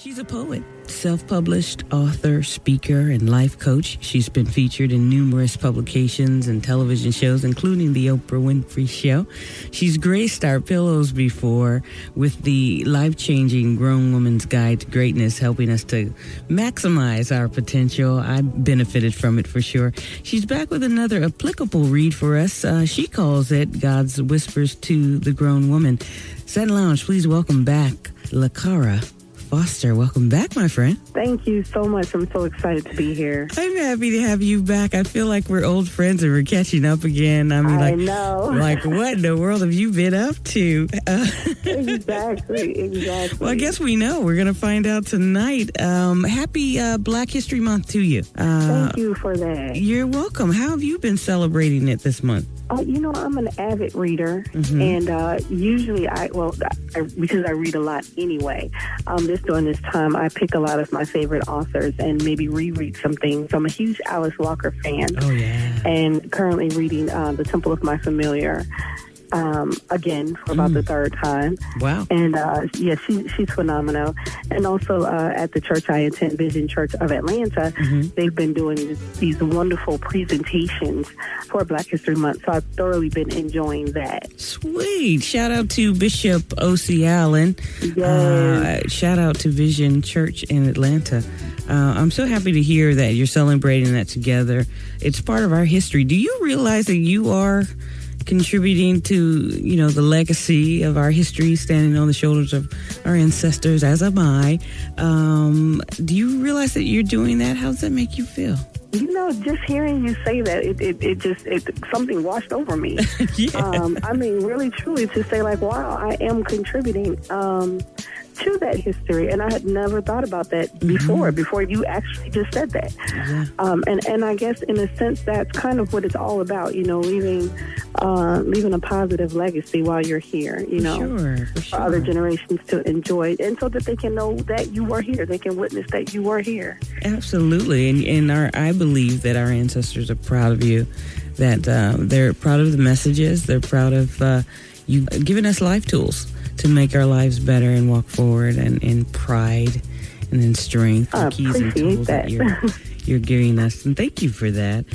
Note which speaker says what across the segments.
Speaker 1: She's a poet, self-published author, speaker, and life coach. She's been featured in numerous publications and television shows, including The Oprah Winfrey Show. She's graced our pillows before with the life-changing Grown Woman's Guide to Greatness, helping us to maximize our potential. I benefited from it for sure. She's back with another applicable read for us. She calls it God's Whispers to the Grown Woman. Satin Lounge, please welcome back Lakara Foster. Welcome back, my friend.
Speaker 2: Thank you so much. I'm so excited to be here.
Speaker 1: I'm happy to have you back. I feel like we're old friends and we're catching up again. I mean,
Speaker 2: I know.
Speaker 1: Like, what in the world have you been up to?
Speaker 2: Exactly.
Speaker 1: Well, I guess we know. We're going to find out tonight. Happy Black History Month to you.
Speaker 2: Thank you for that.
Speaker 1: You're welcome. How have you been celebrating it this month?
Speaker 2: I'm an avid reader, and usually because I read a lot anyway, just during this time, I pick a lot of my favorite authors and maybe reread some things. I'm a huge Alice Walker fan.
Speaker 1: Oh, yeah.
Speaker 2: And currently reading The Temple of My Familiar. Again for about the third time.
Speaker 1: Wow.
Speaker 2: And she's phenomenal. And also at the church I attend, Vision Church of Atlanta, they've been doing these wonderful presentations for Black History Month. So I've thoroughly been enjoying that.
Speaker 1: Sweet. Shout out to Bishop O.C. Allen.
Speaker 2: Yes.
Speaker 1: Shout out to Vision Church in Atlanta. I'm so happy to hear that you're celebrating that together. It's part of our history. Do you realize that you are contributing to, the legacy of our history, standing on the shoulders of our ancestors, as am I? Do you realize that you're doing that? How does that make you feel?
Speaker 2: Just hearing you say that, it something washed over me.
Speaker 1: Yes.
Speaker 2: I mean, really, truly, to say like, wow, I am contributing to that history, and I had never thought about that before you actually just said that. Yeah. And I guess in a sense that's kind of what it's all about, leaving a positive legacy while you're here, for other generations to enjoy, and so that they can know that you were here, they can witness that you were here.
Speaker 1: Absolutely. And I believe that our ancestors are proud of you, that they're proud of the messages, they're proud of you giving us life tools to make our lives better and walk forward and in pride and in strength. The keys and tools that you're giving us. And thank you for that.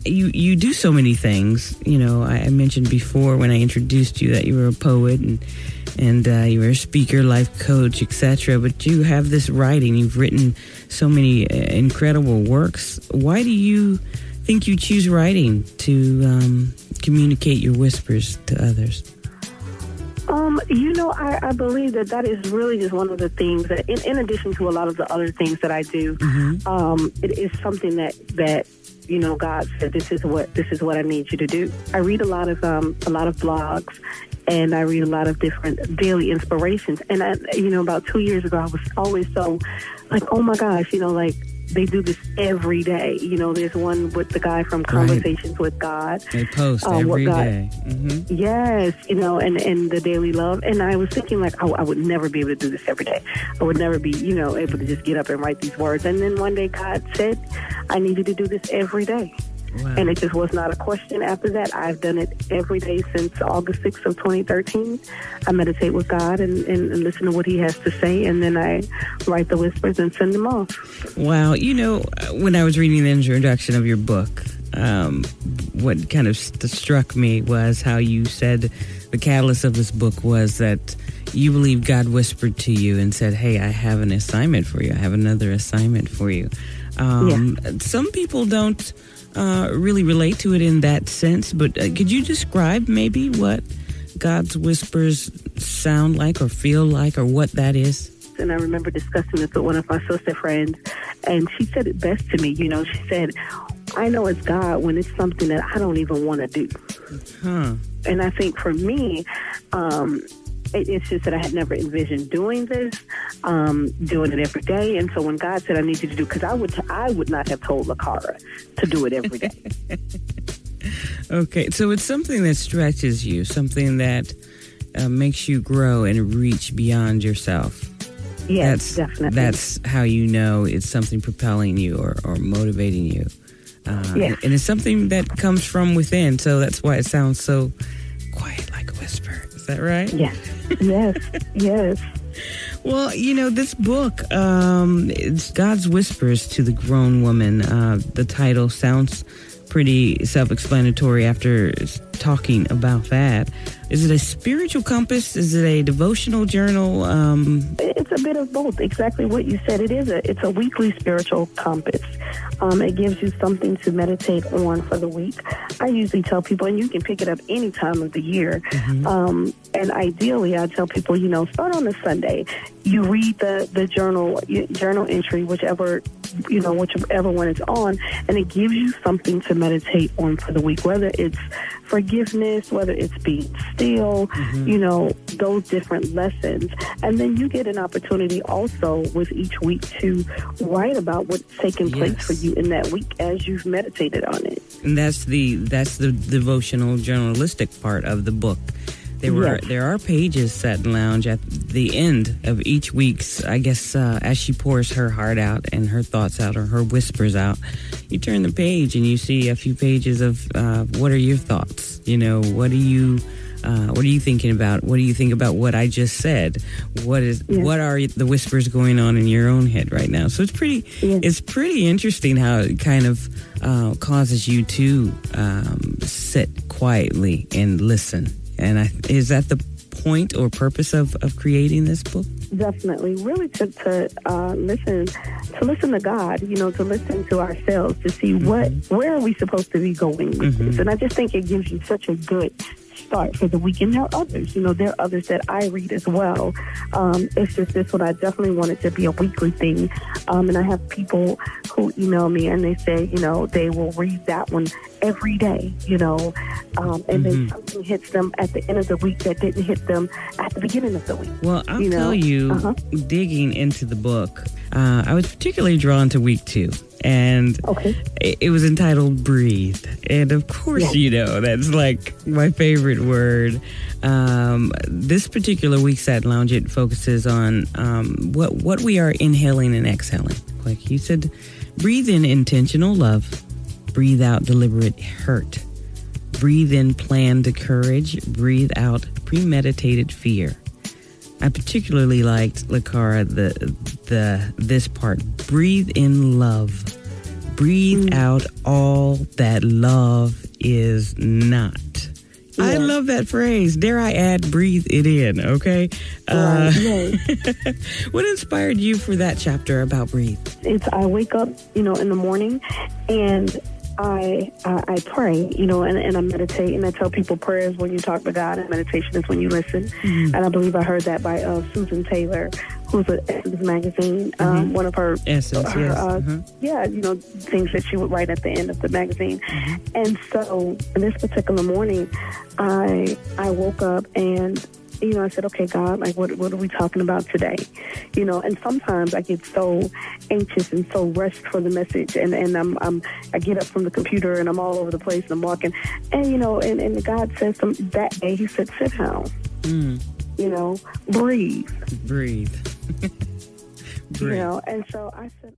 Speaker 1: You do so many things. I mentioned before when I introduced you that you were a poet and you were a speaker, life coach, etc. But you have this writing. You've written so many incredible works. Why do you think you choose writing to communicate your whispers to others?
Speaker 2: I believe that is really just one of the things that, in addition to a lot of the other things that I do, it is something that God said, this is what I need you to do. I read a lot of blogs, and I read a lot of different daily inspirations. And about 2 years ago, I was always so like, oh my gosh, they do this every day. There's one with the guy from Conversations with God.
Speaker 1: They post every day.
Speaker 2: Yes, and the Daily Love. And I was thinking, like, I would never be able to do this every day. I would never be, able to just get up and write these words. And then one day God said, I needed to do this every day. Wow. And it just was not a question after that. I've done it every day since August 6th of 2013. I meditate with God and listen to what he has to say, and then I write the whispers and send them off.
Speaker 1: Wow. When I was reading the introduction of your book, what kind of struck me was how you said the catalyst of this book was that you believe God whispered to you and said, hey, I have an assignment for you. I have another assignment for you. Some people don't really relate to it in that sense, but could you describe maybe what God's whispers sound like or feel like, or what that is?
Speaker 2: And I remember discussing this with one of my sister friends, and she said it best to me. She said, I know it's God when it's something that I don't even want to do. And I think for me, it's just that I had never envisioned doing this, doing it every day. And so when God said I need you to do, because I would not have told Lakara to do it every day.
Speaker 1: Okay, so it's something that stretches you, something that makes you grow and reach beyond yourself.
Speaker 2: Yes, definitely.
Speaker 1: That's how you know it's something propelling you or motivating you.
Speaker 2: Yes.
Speaker 1: And it's something that comes from within, so that's why it sounds so quiet, like a whisper. Is that right?
Speaker 2: Yes. Yes. Yes.
Speaker 1: Well, this book, it's God's Whispers to the Grown Woman. The title sounds pretty self-explanatory after talking about that. Is it a spiritual compass? Is it a devotional journal?
Speaker 2: It's a bit of both. Exactly what you said. It's a weekly spiritual compass. It gives you something to meditate on for the week. I usually tell people, and you can pick it up any time of the year. Mm-hmm. And ideally, I tell people, start on a Sunday. You read the journal entry, whichever one it's on, and it gives you something to meditate on for the week, whether it's forgiveness, whether it's being still, those different lessons. And then you get an opportunity also with each week to write about what's taking place for you in that week as you've meditated on it.
Speaker 1: And that's the devotional journalistic part of the book. There are pages, Satin Lounge, at the end of each week's, I guess, as she pours her heart out and her thoughts out or her whispers out, you turn the page and you see a few pages of what are your thoughts? What are you thinking about? What do you think about what I just said? What are the whispers going on in your own head right now? So it's pretty interesting how it kind of causes you to sit quietly and listen. And is that the point or purpose of creating this book?
Speaker 2: Definitely, really to listen to God, to listen to ourselves, to see where are we supposed to be going with this. And I just think it gives you such a good start for the weekend. There are others, there are others that I read as well. It's just this one, I definitely want it to be a weekly thing. And I have people who email me and they say, they will read that one every day, and then something hits them at the end of the week that didn't hit them at the beginning of the week.
Speaker 1: Well, I'll tell you, digging into the book, I was particularly drawn to week 2. And it was entitled Breathe. And of course, that's like my favorite word. This particular week's Satin Lounge, it focuses on what we are inhaling and exhaling. Like you said, breathe in intentional love. Breathe out deliberate hurt. Breathe in planned courage. Breathe out premeditated fear. I particularly liked, Lakara, this part. Breathe in love. Breathe out all that love is not. Yeah. I love that phrase. Dare I add, breathe it in, okay? What inspired you for that chapter about breathe?
Speaker 2: I wake up, in the morning, and I pray, and I meditate, and I tell people prayer is when you talk to God, and meditation is when you listen. And I believe I heard that by Susan Taylor, who's at Essence magazine. One of her
Speaker 1: Essence,
Speaker 2: things that she would write at the end of the magazine. And so this particular morning, I woke up and I said, okay, God, like, what are we talking about today? And sometimes I get so anxious and so rushed for the message, and I get up from the computer and I'm all over the place and I'm walking, and and God said that day, He said, sit down, breathe,
Speaker 1: breathe.
Speaker 2: and so I said.